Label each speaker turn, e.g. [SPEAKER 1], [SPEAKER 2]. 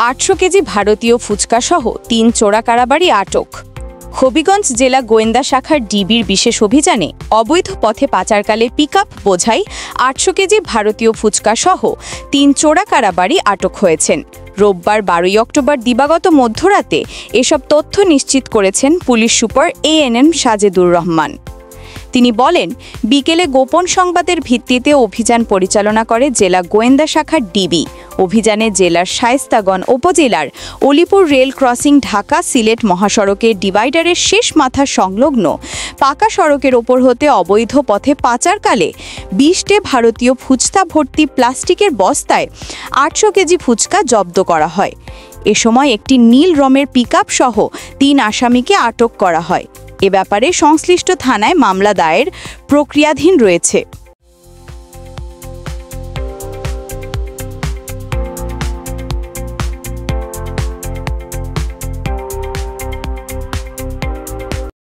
[SPEAKER 1] 800 KG ভারতীয় ফুচকা সহ 3 চোরা কারাবারি আটক। হবিগঞ্জ জেলা গোয়েন্দা শাখার ডিবির বিশেষ অভিযানে অবৈধ পথে পাচারকালে পিকআপ বোঝাই 800 কেজি ভারতীয় ফুচকা সহ 3 চোরা কারাবারি আটক হয়েছেন। রোববার 12 অক্টোবর দিবাগত মধ্যরাতে এসব তথ্য নিশ্চিত করেছেন police super ANM Sajedur Rahman. তিনি বলেন, বিকেলে গোপন সংবাদের ভিত্তিতে অভিযান পরিচালনা করে জেলা গোয়েন্দা শাখার ডিবি। অভিযানে জেলার শায়েস্তাগঞ্জ উপজেলার অলিপুর রেল ক্রসিং ঢাকা সিলেট মহাসড়কের ডিভাইডারের শেষ মাথা সংলগ্ন পাকা সড়কের ওপর হতে অবৈধ পথে পাচারকালে 20টে ভারতীয় ফুচকা ভর্তি প্লাস্টিকের বস্তায় 800 কেজি ফুচকা জব্দ করা হয়। এ সময় একটি নীল রঙের পিকআপ সহ 3 আসামিকে আটক করা হয়। এ ব্যাপারে সংশ্লিষ্ট থানায় মামলা দায়ের প্রক্রিয়াধীন রয়েছে।